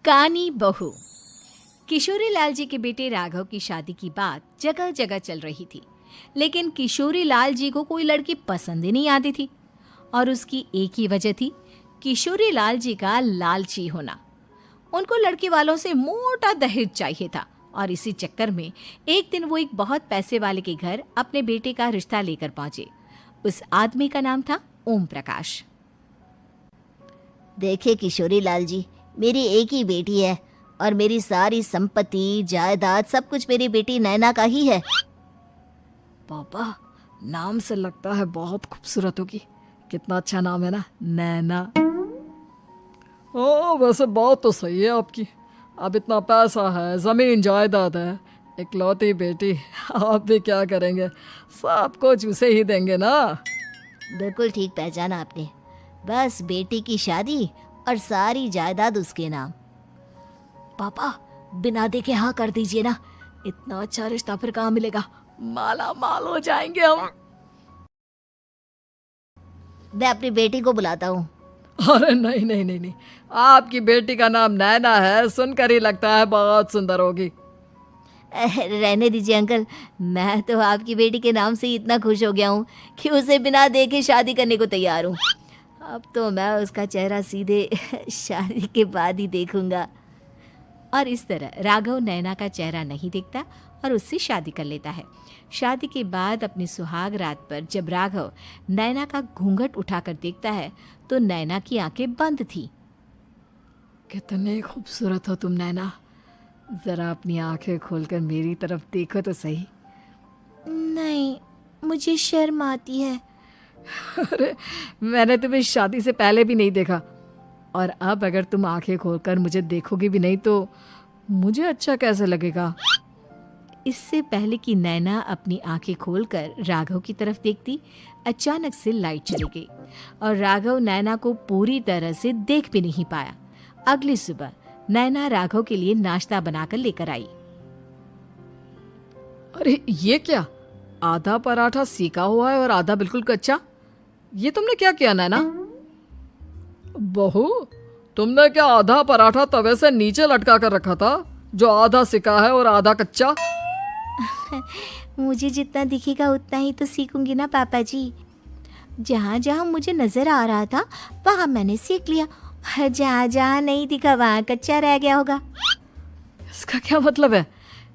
कानी बहू। किशोरी लाल जी के बेटे राघव की शादी की बात जगह जगह चल रही थी, लेकिन किशोरी लाल जी को कोई लड़की पसंद ही नहीं आती थी। और उसकी एक ही वजह थी, किशोरी लाल जी का लालची होना। उनको लड़की वालों से मोटा दहेज चाहिए था और इसी चक्कर में एक दिन वो एक बहुत पैसे वाले के घर अपने बेटे का रिश्ता लेकर पहुंचे। उस आदमी का नाम था ओम प्रकाश। देखे किशोरी लाल जी, मेरी एक ही बेटी है और मेरी सारी संपत्ति जायदाद सब कुछ मेरी बेटी नैना का ही है। पापा, नाम से लगता है बहुत खूबसूरत होगी। कितना अच्छा नाम है ना, नैना। ओ, वैसे बात तो सही है आपकी। अब इतना पैसा है, जमीन जायदाद है, इकलौती बेटी, आप भी क्या करेंगे? सब कुछ उसे ही देंगे ना। बिल्कुल ठीक पहचाना आपने। बस बेटी की शादी और सारी जायदाद उसके नाम। पापा, बिना देखे हाँ कर दीजिए ना। इतना अच्छा रिश्ता फिर कहाँ मिलेगा? माला माल हो जाएंगे हम। मैं अपनी बेटी को बुलाता हूँ। अरे नहीं नहीं नहीं नहीं, आपकी बेटी का नाम नैना है, सुनकर ही लगता है बहुत सुंदर होगी। रहने दीजिए अंकल, मैं तो आपकी बेटी के नाम से ही इतना खुश हो गया हूँ कि उसे बिना देखे शादी करने को तैयार हूँ। अब तो मैं उसका चेहरा सीधे शादी के बाद ही देखूंगा। और इस तरह राघव नैना का चेहरा नहीं देखता और उससे शादी कर लेता है। शादी के बाद अपनी सुहाग रात पर जब राघव नैना का घूंघट उठाकर देखता है तो नैना की आंखें बंद थी। कितनी खूबसूरत हो तुम नैना, जरा अपनी आंखें खोलकर मेरी तरफ देखो तो सही। नहीं, मुझे शर्म आती है। अरे, मैंने तुम्हें शादी से पहले भी नहीं देखा, और अब अगर तुम आंखें खोलकर मुझे देखोगी भी नहीं तो मुझे अच्छा कैसे लगेगा? इससे पहले कि नैना अपनी आंखें खोलकर राघव की तरफ देखती, अचानक से लाइट चली गई और राघव नैना को पूरी तरह से देख भी नहीं पाया। अगली सुबह नैना राघव के लिए नाश्ता बनाकर लेकर आई। अरे ये क्या, आधा पराठा सीका हुआ है और आधा बिल्कुल कच्चा। ये तुमने क्या किया नैना? बहू, तुमने क्या आधा पराठा तवे से नीचे लटका कर रखा था, जो आधा सिका है और आधा कच्चा? मुझे जितना दिखेगा उतना ही तो सीखूंगी ना पापा जी। जहाँ जहाँ मुझे नजर आ रहा था वहाँ मैंने सीख लिया, जहाँ जहाँ नहीं दिखा वहाँ कच्चा रह गया होगा। इसका क्या मतलब है?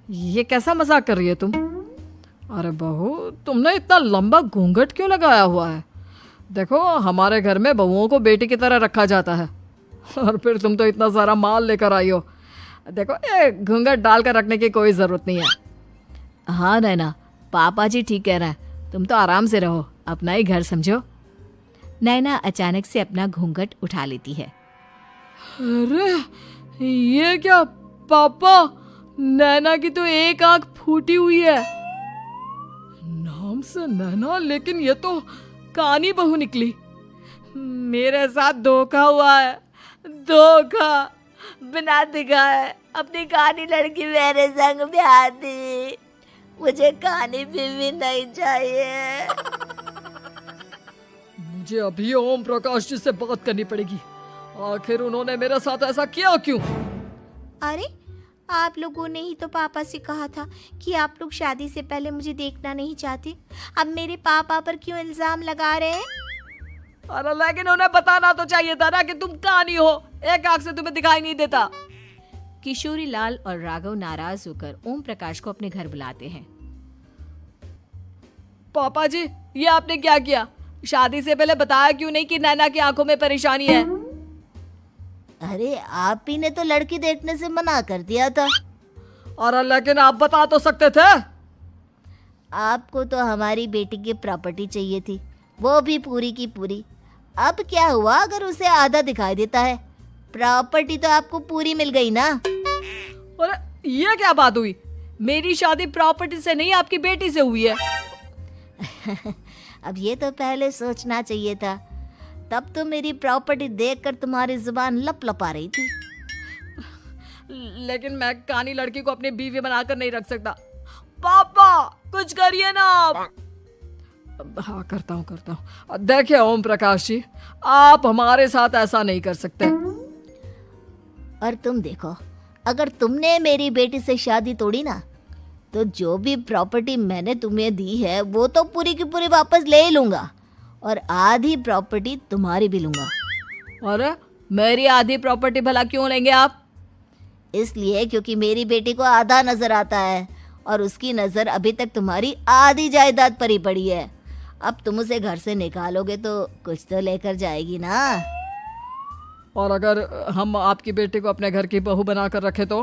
ये कैसा मजाक कर रही है तुम? अरे बहू, तुमने इतना लंबा घूंघट क्यों लगाया हुआ है? देखो, हमारे घर में बहुओं को बेटी की तरह रखा जाता है, और फिर तुम तो इतना सारा माल लेकर आई हो। देखो, ये घूंघट डालकर रखने की कोई ज़रूरत नहीं है। हाँ नैना, पापा जी ठीक कह रहे हैं, तुम तो आराम से रहो, अपना ही घर समझो। नैना अचानक से अपना घूंघट उठा लेती है। अरे ये क्या पापा, नैना की तो एक आंख फूटी हुई है। नाम से नैना, लेकिन ये तो कानी बहू निकली। मेरे साथ धोखा हुआ है, धोखा। बिना दिखाए अपनी कानी लड़की मेरे संग ब्याह दी। मुझे कानी बीवी नहीं चाहिए। मुझे अभी ओम प्रकाश जी से बात करनी पड़ेगी। आखिर उन्होंने मेरे साथ ऐसा किया क्यों? अरे, आप लोगों ने ही तो पापा से कहा था कि आप लोग शादी से पहले मुझे देखना नहीं चाहते। अब मेरे पापा पर क्यों इल्जाम लगा रहे हैं? अरे लेकिन उन्हें बताना तो चाहिए था ना कि तुम कानी हो, एक आंख से तुम्हें दिखाई नहीं देता। किशोरी लाल और राघव नाराज होकर ओम प्रकाश को अपने घर बुलाते हैं। पापा जी, ये आपने क्या किया? शादी से पहले बताया क्यों नहीं कि नैना की आंखों में परेशानी है? अरे, आप ही ने तो लड़की देखने से मना कर दिया था। अरे लेकिन आप बता तो सकते थे। आपको तो हमारी बेटी की प्रॉपर्टी चाहिए थी, वो भी पूरी की पूरी। अब क्या हुआ अगर उसे आधा दिखाई देता है? प्रॉपर्टी तो आपको पूरी मिल गई ना। अरे ये क्या बात हुई? मेरी शादी प्रॉपर्टी से नहीं, आपकी बेटी से हुई है। अब ये तो पहले सोचना चाहिए था, तब तो मेरी प्रॉपर्टी देखकर तुम्हारी जुबान लप लपा रही थी। लेकिन मैं कानी लड़की को अपनी बीवी बनाकर नहीं रख सकता। पापा, कुछ करिए ना आप। हाँ, करता हूँ। देखिए ओम प्रकाश जी, आप हमारे साथ ऐसा नहीं कर सकते। और तुम देखो, अगर तुमने मेरी बेटी से शादी तोड़ी ना, तो जो भी प्रॉपर्टी मैंने तुम्हें दी है वो तो पूरी की पूरी वापस ले ही लूँगा, और आधी प्रॉपर्टी तुम्हारी भी लूँगा। अरे मेरी आधी प्रॉपर्टी भला क्यों लेंगे आप? इसलिए क्योंकि मेरी बेटी को आधा नजर आता है और उसकी नज़र अभी तक तुम्हारी आधी जायदाद पर ही पड़ी है। अब तुम उसे घर से निकालोगे तो कुछ तो लेकर जाएगी ना। और अगर हम आपकी बेटी को अपने घर की बहू बना कर रखे तो?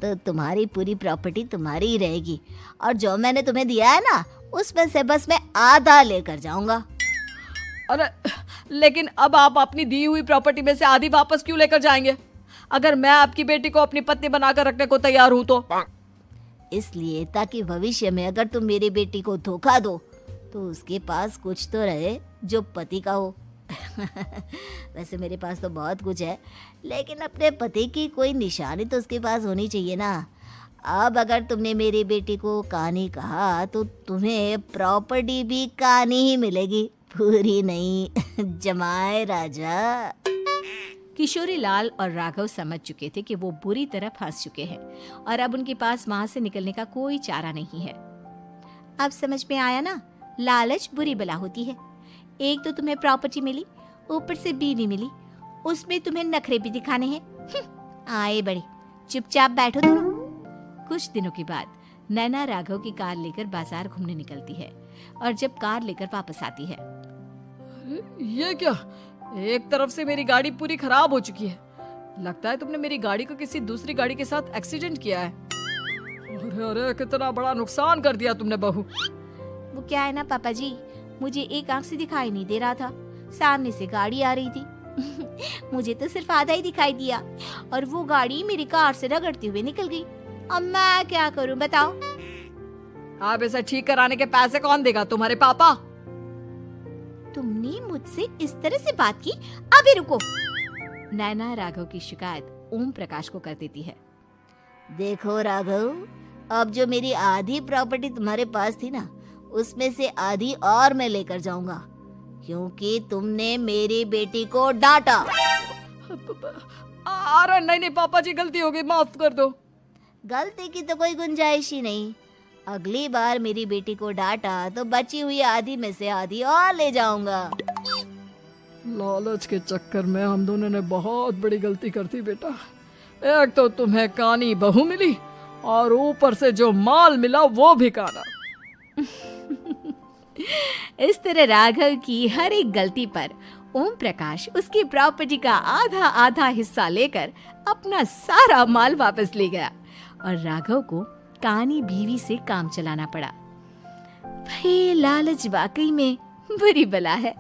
तो तुम्हारी पूरी प्रॉपर्टी तुम्हारी ही रहेगी, और जो मैंने तुम्हें दिया है ना, उसमें से बस मैं आधा लेकर जाऊंगा। अरे लेकिन अब आप अपनी दी हुई प्रॉपर्टी में से आधी वापस क्यों लेकर जाएंगे? अगर मैं आपकी बेटी को अपनी पत्नी बनाकर रखने को तैयार हूं तो? इसलिए ताकि भविष्य में अगर तुम मेरी बेटी को धोखा दो तो उसके पास कुछ तो रहे जो पति का हो। वैसे मेरे पास तो बहुत कुछ है, लेकिन अपने पति की कोई निशानी तो उसके पास होनी चाहिए ना। अब अगर तुमने मेरी बेटी को कानी कहा तो तुम्हें प्रॉपर्टी भी कानी ही मिलेगी, पूरी नहीं। जमाए राजा। किशोरी लाल और राघव समझ चुके थे कि वो बुरी तरह फंस चुके हैं और अब उनके पास वहां से निकलने का कोई चारा नहीं है। अब समझ में आया ना, लालच बुरी बला होती है। एक तो तुम्हें प्रॉपर्टी मिली, ऊपर से बीवी मिली, उसमें तुम्हें नखरे भी दिखाने हैं। आए बड़े, चुपचाप बैठो दोनों। कुछ दिनों के बाद नैना राघव की कार लेकर बाजार घूमने निकलती है और जब कार लेकर वापस आती है, ये क्या? एक तरफ से मेरी गाड़ी पूरी खराब हो चुकी है। लगता है तुमने मेरी गाड़ी को किसी दूसरी गाड़ी के साथ एक्सीडेंट किया है। अरे अरे कितना बड़ा नुकसान कर दिया तुमने बहू। वो क्या है ना पापा जी, मुझे एक आंख से दिखाई नहीं दे रहा था, सामने से गाड़ी आ रही थी। मुझे तो सिर्फ आधा ही दिखाई दिया और वो गाड़ी मेरी कार से रगड़ते हुए निकल गई। अब मैं क्या करूं बताओ? आप इसे ठीक कराने के पैसे कौन देगा? तुम्हारे पापा? तुमने मुझसे इस तरह से बात की? अभी रुको। नैना राघव की शिकायत ओम प्रकाश को कर देती है। देखो राघव, अब जो मेरी आधी प्रॉपर्टी तुम्हारे पास थी ना, उसमें से आधी और मैं लेकर जाऊंगा, क्योंकि तुमने मेरी बेटी को डांटा। अरे नहीं नहीं पापा जी, गलती हो गई, माफ कर दो। गलती की तो कोई गुंजाइश ही नहीं। अगली बार मेरी बेटी को डांटा तो बची हुई आधी में से आधी और ले जाऊंगा। लालच के चक्कर में हम दोनों ने बहुत बड़ी गलती कर दी बेटा। एक तो तुम्हें कानी बहू मिली और ऊपर से जो माल मिला वो भी काना। इस तरह राघव की हर एक गलती पर ओम प्रकाश उसकी प्रॉपर्टी का आधा आधा हिस्सा लेकर अपना सारा माल वापस ले गया और राघव को कानी बीवी से काम चलाना पड़ा। भाई लालच वाकई में बुरी बला है।